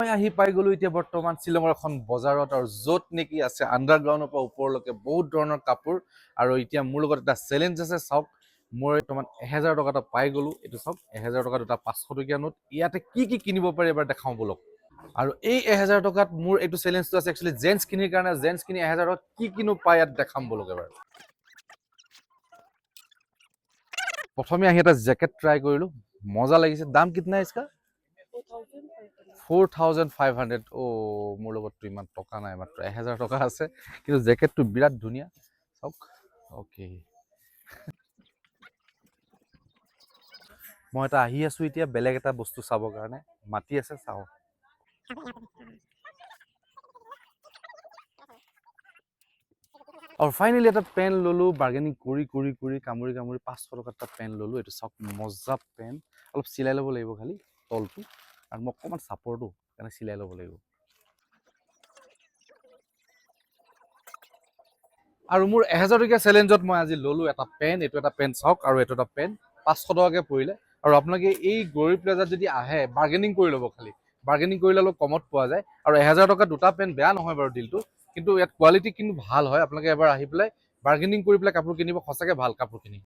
মই আহি পাই গলো এতিয়া বৰ্তমান শ্বিলঙৰ এখন বজাৰত আৰু য'ত নেকি আছে আণ্ডাৰগ্ৰাউণ্ডৰ পৰা ওপৰলৈকে বহুত ধৰণৰ কাপোৰ আৰু এতিয়া মোৰ লগত এটা চেলেঞ্জ আছে চাওক মই বৰ্তমান 1000 টকা এটা পাই গলো এইটো চাওক 1000 টকা দুটা 500 টকীয়া নোট ইয়াতে কি কি কিনিব পাৰি এবাৰ দেখাও বলক আৰু এই 1000 টকাত মোৰ এইটো চেলেঞ্জটো আছে একচুয়ালি জেন্টস কিনিৰ কাৰণে জেন্টস কিনি 1000 টকাত কি কিনো পাই ইয়াত দেখাম বলক এবাৰ প্ৰথমে আহি এটা জেকেট ট্ৰাই কৰিলো মজা লাগিছে দাম কিतना है इसका 4500 ও মোৰ লগতটো ইমান টকা নাই মাত্ৰ 1000 টকা আছে কিন্তু জেকেটটো বিৰাট ধুনীয়া চাওক ওকে মই এটা আহি আছো এতিয়া বেলেগ এটা বস্তু চাবৰ কাৰণে মাতি আছে চাও আৰু ফাইনালি এটা পেন ললো বাৰ্গেনিং কৰি কামুৰি 500 টকা এটা পেন ললো এইটো চাওক মজা পেন অলপ চিলাই ল'ব লাগিব খালি তলটো আৰু মই অকণমান চাপৰটো কাৰণে চিলাই ল'ব লাগিব আৰু মোৰ 1000 টকীয়া চেলেঞ্জত মই আজি ললো এটা পেন এইটো এটা পেন চাওক আৰু এইটো এটা পেন 500 টকাকে পৰিলে আৰু আপোনালোকে এই গৌৰী প্লাজাত যদি আহে বাৰ্গেনিং কৰি ল'ব খালি বাৰ্গেনিং কৰিলে অলপ কমত পোৱা যায় আৰু 1000 টকা দুটা পেন বেয়া নহয় বাৰু ডিলটো কিন্তু ইয়াত কোৱালিটি কিন্তু ভাল হয় আপোনালোকে এবাৰ আহি পেলাই বাৰ্গেনিং কৰি পেলাই কাপোৰ কিনিব সঁচাকে ভাল কাপোৰ কিনি